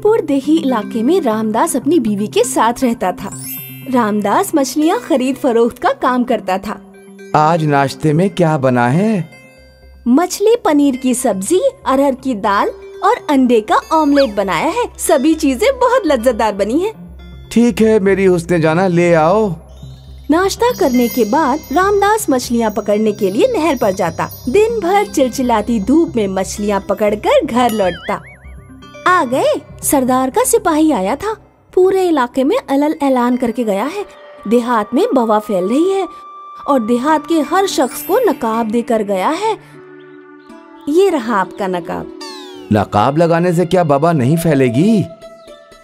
जौनपुर देही इलाके में रामदास अपनी बीवी के साथ रहता था। रामदास मछलियाँ खरीद फरोख्त का काम करता था। आज नाश्ते में क्या बना है? मछली पनीर की सब्जी, अरहर की दाल और अंडे का ऑमलेट बनाया है। सभी चीजें बहुत लज्जतदार बनी हैं। ठीक है मेरी हुस्ने जाना, ले आओ। नाश्ता करने के बाद रामदास मछलियाँ पकड़ने के लिए नहर पर जाता। दिन भर चिलचिलाती धूप में मछलियाँ पकड़कर घर लौटता। आ गए। सरदार का सिपाही आया था। पूरे इलाके में अलल ऐलान करके गया है। देहात में वबा फैल रही है और देहात के हर शख्स को नकाब देकर गया है। ये रहा आपका नकाब। नकाब लगाने से क्या वबा नहीं फैलेगी?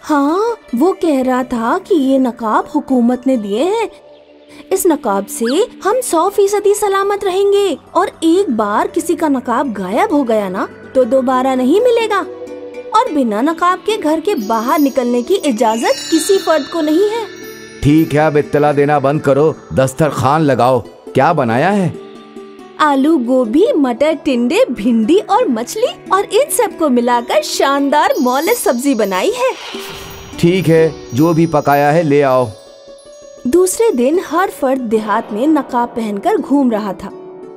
हाँ, वो कह रहा था कि ये नकाब हुकूमत ने दिए हैं। इस नकाब से हम 100% सलामत रहेंगे और एक बार किसी का नकाब गायब हो गया ना तो दोबारा नहीं मिलेगा। और बिना नकाब के घर के बाहर निकलने की इजाजत किसी फर्द को नहीं है। ठीक है, अब इत्तला देना बंद करो, दस्तरखान लगाओ। क्या बनाया है? आलू, गोभी, मटर, टिंडे, भिंडी और मछली और इन सब को मिलाकर शानदार मौलिक सब्जी बनाई है। ठीक है, जो भी पकाया है ले आओ। दूसरे दिन हर फर्द देहात में नकाब पहनकर घूम रहा था।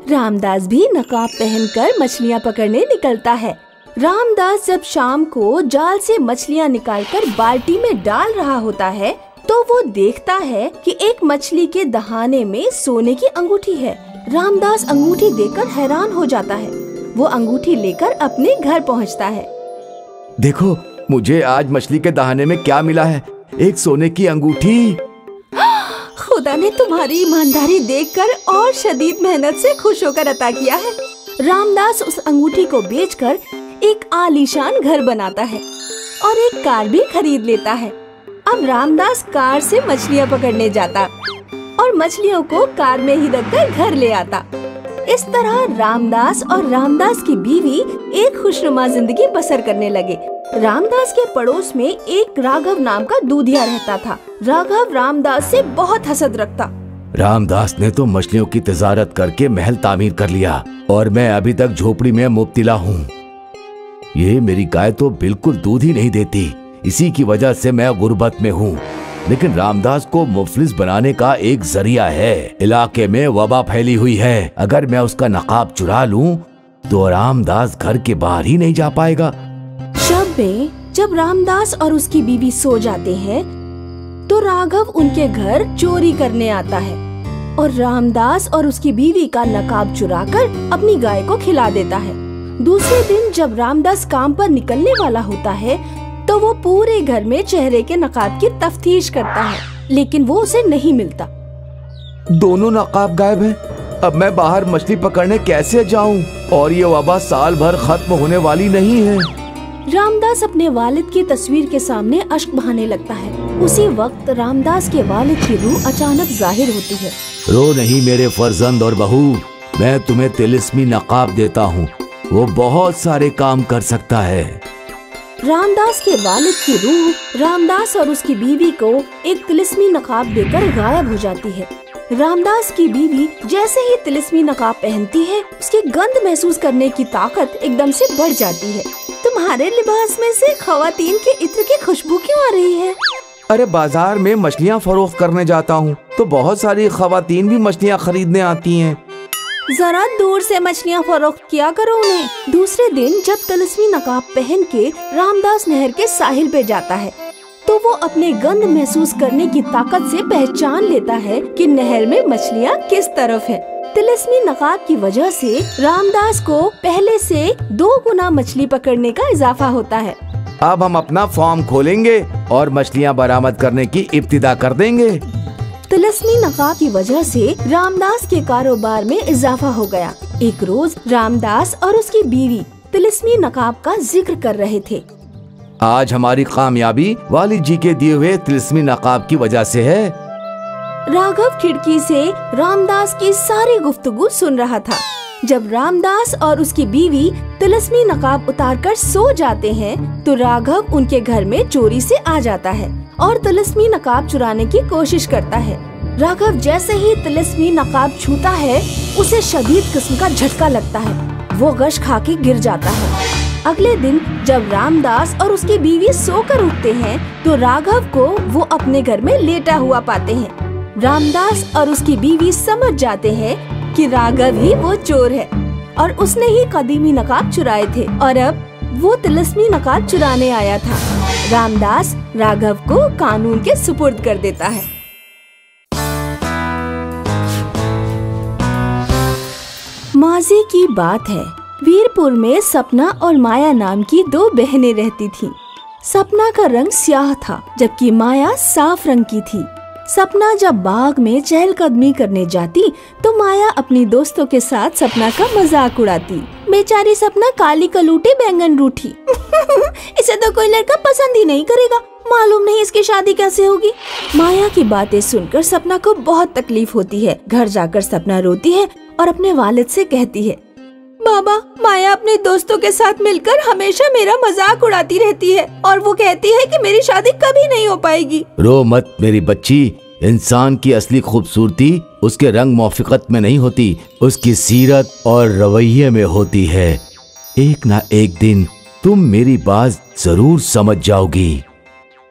रामदास भी नकाब पहनकर मछलियाँ पकड़ने निकलता है। रामदास जब शाम को जाल से मछलियाँ निकालकर बाल्टी में डाल रहा होता है तो वो देखता है कि एक मछली के दहाने में सोने की अंगूठी है। रामदास अंगूठी देखकर हैरान हो जाता है। वो अंगूठी लेकर अपने घर पहुँचता है। देखो, मुझे आज मछली के दहाने में क्या मिला है, एक सोने की अंगूठी। खुदा ने तुम्हारी ईमानदारी देखकर और शदीद मेहनत से खुश होकर अता किया है। रामदास उस अंगूठी को बेचकर एक आलीशान घर बनाता है और एक कार भी खरीद लेता है। अब रामदास कार से मछलियाँ पकड़ने जाता और मछलियों को कार में ही रखकर घर ले आता। इस तरह रामदास और रामदास की बीवी एक खुशनुमा जिंदगी बसर करने लगे। रामदास के पड़ोस में एक राघव नाम का दूधिया रहता था। राघव रामदास से बहुत हसद रखता। रामदास ने तो मछलियों की तजारत करके महल तामीर कर लिया और मैं अभी तक झोपड़ी में मुब्तिला हूँ। ये मेरी गाय तो बिल्कुल दूध ही नहीं देती, इसी की वजह से मैं गुर्बत में हूँ। लेकिन रामदास को मुफलिस बनाने का एक जरिया है। इलाके में वबा फैली हुई है, अगर मैं उसका नकाब चुरा लूं तो रामदास घर के बाहर ही नहीं जा पाएगा। शब में जब रामदास और उसकी बीवी सो जाते हैं तो राघव उनके घर चोरी करने आता है और रामदास और उसकी बीवी का नकाब चुराकर अपनी गाय को खिला देता है। दूसरे दिन जब रामदास काम पर निकलने वाला होता है तो वो पूरे घर में चेहरे के नकाब की तफ्तीश करता है, लेकिन वो उसे नहीं मिलता। दोनों नकाब गायब हैं। अब मैं बाहर मछली पकड़ने कैसे जाऊं? और ये वबा साल भर खत्म होने वाली नहीं है। रामदास अपने वालिद की तस्वीर के सामने अश्क बहाने लगता है। उसी वक्त रामदास के वालिद की रूह अचानक जाहिर होती है। रो नहीं मेरे फर्जंद और बहू, मैं तुम्हें तिलिस्मी नकाब देता हूँ, वो बहुत सारे काम कर सकता है। रामदास के वालिद की रूह रामदास और उसकी बीवी को एक तिलिस्मी नकाब देकर गायब हो जाती है। रामदास की बीवी जैसे ही तिलिस्मी नकाब पहनती है, उसकी गंध महसूस करने की ताकत एकदम से बढ़ जाती है। तुम्हारे लिबास में से खवातीन के इत्र की खुशबू क्यों आ रही है? अरे बाजार में मछलियाँ फरोख्त करने जाता हूँ तो बहुत सारी खवातीन भी मछलियाँ खरीदने आती हैं। जरा दूर से मछलियाँ फरोख्त किया करो उन्हें। दूसरे दिन जब तिलिस्मी नकाब पहन के रामदास नहर के साहिल पे जाता है तो वो अपने गंध महसूस करने की ताकत से पहचान लेता है कि नहर में मछलियाँ किस तरफ है। तिलिस्मी नकाब की वजह से रामदास को पहले से 2 गुना मछली पकड़ने का इजाफा होता है। अब हम अपना फार्म खोलेंगे और मछलियाँ बरामद करने की इब्तिदा कर देंगे। तिलिस्मी नकाब की वजह से रामदास के कारोबार में इजाफा हो गया। एक रोज रामदास और उसकी बीवी तिलिस्मी नकाब का जिक्र कर रहे थे। आज हमारी कामयाबी वालिद जी के दिए हुए तिलिस्मी नकाब की वजह से है। राघव खिड़की से रामदास की सारी गुफ्तगू सुन रहा था। जब रामदास और उसकी बीवी तिलिस्मी नकाब उतारकर सो जाते हैं तो राघव उनके घर में चोरी से आ जाता है और तिलिस्मी नकाब चुराने की कोशिश करता है। राघव जैसे ही तिलिस्मी नकाब छूता है उसे शदीद किस्म का झटका लगता है। वो गश खा के गिर जाता है। अगले दिन जब रामदास और उसकी बीवी सोकर उठते हैं तो राघव को वो अपने घर में लेटा हुआ पाते हैं। रामदास और उसकी बीवी समझ जाते हैं कि राघव ही वो चोर है और उसने ही कदीमी नकाब चुराए थे और अब वो तिलिस्मी नकाब चुराने आया था। रामदास राघव को कानून के सुपुर्द कर देता है। माजी की बात है, वीरपुर में सपना और माया नाम की दो बहनें रहती थीं। सपना का रंग स्याह था जबकि माया साफ रंग की थी। सपना जब बाग में चहलकदमी करने जाती तो माया अपनी दोस्तों के साथ सपना का मजाक उड़ाती। बेचारी सपना काली कलूटी बैंगन रूठी इसे तो कोई लड़का पसंद ही नहीं करेगा, मालूम नहीं इसकी शादी कैसे होगी। माया की बातें सुनकर सपना को बहुत तकलीफ होती है। घर जाकर सपना रोती है और अपने वालिद से कहती है, बाबा, माया अपने दोस्तों के साथ मिलकर हमेशा मेरा मजाक उड़ाती रहती है और वो कहती है कि मेरी शादी कभी नहीं हो पाएगी। रो मत मेरी बच्ची, इंसान की असली खूबसूरती उसके रंग मौफिकत में नहीं होती, उसकी सीरत और रवैये में होती है। एक ना एक दिन तुम मेरी बात जरूर समझ जाओगी।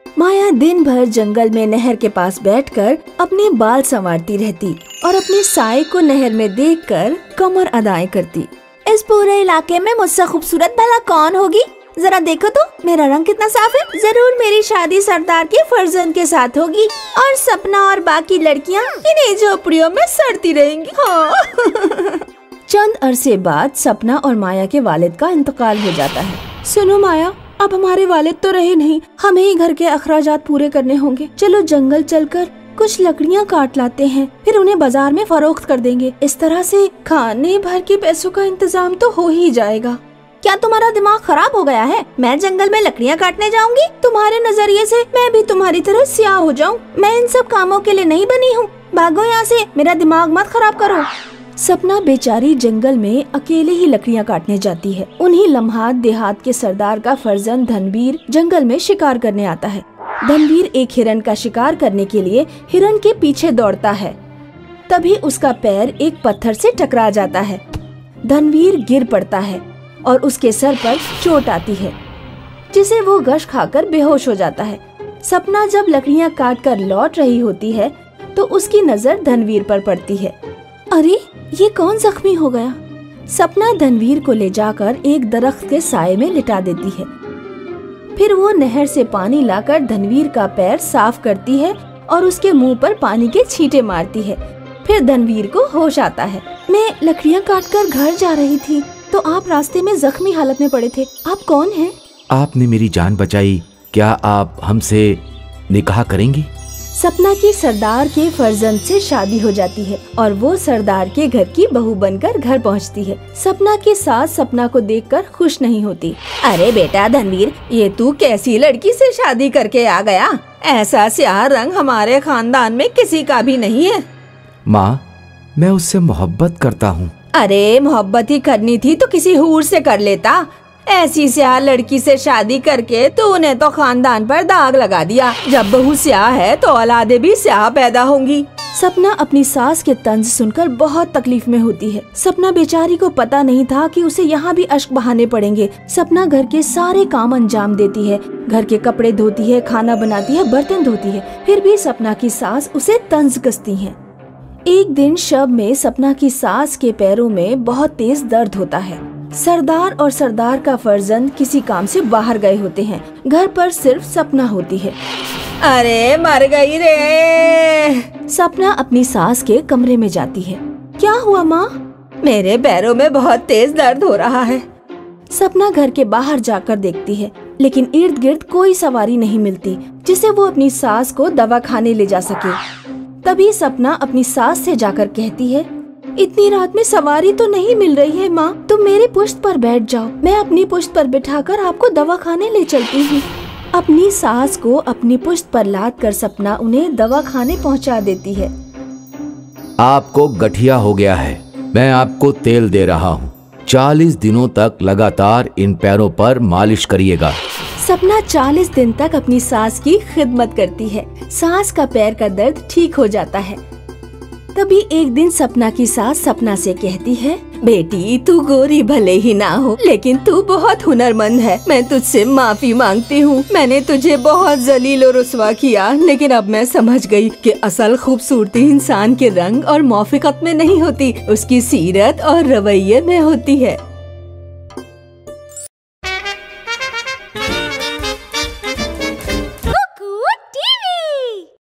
माया दिन भर जंगल में नहर के पास बैठकर अपने बाल संवारती रहती और अपने साए को नहर में देखकर कमर अदाएं करती। इस पूरे इलाके में मुझसे खूबसूरत भला कौन होगी? जरा देखो तो मेरा रंग कितना साफ है। जरूर मेरी शादी सरदार के फर्जंद के साथ होगी और सपना और बाकी लड़कियां इन्हीं झोपड़ियों में सड़ती रहेंगी। हाँ। चंद अरसे बाद सपना और माया के वालिद का इंतकाल हो जाता है। सुनो माया, अब हमारे वालिद तो रहे नहीं, हमें ही घर के अखराजात पूरे करने होंगे। चलो जंगल चलकर कुछ लकड़ियाँ काट लाते हैं, फिर उन्हें बाजार में फरोख्त कर देंगे। इस तरह से खाने भर के पैसों का इंतजाम तो हो ही जाएगा। क्या तुम्हारा दिमाग खराब हो गया है? मैं जंगल में लकड़ियाँ काटने जाऊंगी? तुम्हारे नजरिए से मैं भी तुम्हारी तरह स्याह हो जाऊं? मैं इन सब कामों के लिए नहीं बनी हूँ। भागो यहाँ से, मेरा दिमाग मत खराब करो। सपना बेचारी जंगल में अकेले ही लकड़ियाँ काटने जाती है। उन्हीं लम्हात देहात के सरदार का फर्जंद धनवीर जंगल में शिकार करने आता है। धनवीर एक हिरन का शिकार करने के लिए हिरन के पीछे दौड़ता है। तभी उसका पैर एक पत्थर से टकरा जाता है। धनवीर गिर पड़ता है और उसके सर पर चोट आती है, जिसे वो गश खाकर बेहोश हो जाता है। सपना जब लकड़ियाँ काट कर लौट रही होती है तो उसकी नजर धनवीर पर पड़ती है। अरे, ये कौन जख्मी हो गया? सपना धनवीर को ले जाकर एक दरख्त के साए में लिटा देती है। फिर वो नहर से पानी लाकर धनवीर का पैर साफ करती है और उसके मुंह पर पानी के छींटे मारती है। फिर धनवीर को होश आता है। मैं लकड़ियाँ काटकर घर जा रही थी तो आप रास्ते में जख्मी हालत में पड़े थे। आप कौन हैं? आपने मेरी जान बचाई, क्या आप हमसे निकाह करेंगी? सपना की सरदार के फर्जंद से शादी हो जाती है और वो सरदार के घर की बहू बनकर घर पहुंचती है। सपना की सास सपना को देखकर खुश नहीं होती। अरे बेटा धनवीर, ये तू कैसी लड़की से शादी करके आ गया? ऐसा स्याह रंग हमारे खानदान में किसी का भी नहीं है। माँ, मैं उससे मोहब्बत करता हूँ। अरे, मोहब्बत ही करनी थी तो किसी हूर से कर लेता। ऐसी स्याह लड़की से शादी करके तो उन्हें तो खानदान पर दाग लगा दिया। जब बहू स्याह है तो औलादे भी स्याह पैदा होंगी। सपना अपनी सास के तंज सुनकर बहुत तकलीफ में होती है। सपना बेचारी को पता नहीं था कि उसे यहाँ भी अश्क बहाने पड़ेंगे। सपना घर के सारे काम अंजाम देती है, घर के कपड़े धोती है, खाना बनाती है, बर्तन धोती है। फिर भी सपना की सास उसे तंज कसती है। एक दिन शब में सपना की सास के पैरों में बहुत तेज दर्द होता है। सरदार और सरदार का फर्जंद किसी काम से बाहर गए होते हैं। घर पर सिर्फ सपना होती है। अरे मर गई रे। सपना अपनी सास के कमरे में जाती है। क्या हुआ माँ? मेरे पैरों में बहुत तेज दर्द हो रहा है। सपना घर के बाहर जाकर देखती है, लेकिन इर्द गिर्द कोई सवारी नहीं मिलती जिसे वो अपनी सास को दवाखाने ले जा सके। तभी सपना अपनी सास से जाकर कहती है, इतनी रात में सवारी तो नहीं मिल रही है माँ, तुम मेरी पुश्त पर बैठ जाओ, मैं अपनी पुश्त पर बिठाकर आपको दवाखाने ले चलती हूँ। अपनी सास को अपनी पुश्त पर लाद कर सपना उन्हें दवाखाने पहुँचा देती है। आपको गठिया हो गया है, मैं आपको तेल दे रहा हूँ। 40 दिनों तक लगातार इन पैरों पर मालिश करिएगा। सपना 40 दिन तक अपनी सास की खिदमत करती है। सास का पैर का दर्द ठीक हो जाता है। तभी एक दिन सपना की सास सपना से कहती है, बेटी, तू गोरी भले ही ना हो, लेकिन तू बहुत हुनरमंद है। मैं तुझसे माफी मांगती हूँ। मैंने तुझे बहुत जलील और रुस्वा किया, लेकिन अब मैं समझ गई कि असल खूबसूरती इंसान के रंग और मौफिकत में नहीं होती, उसकी सीरत और रवैये में होती है।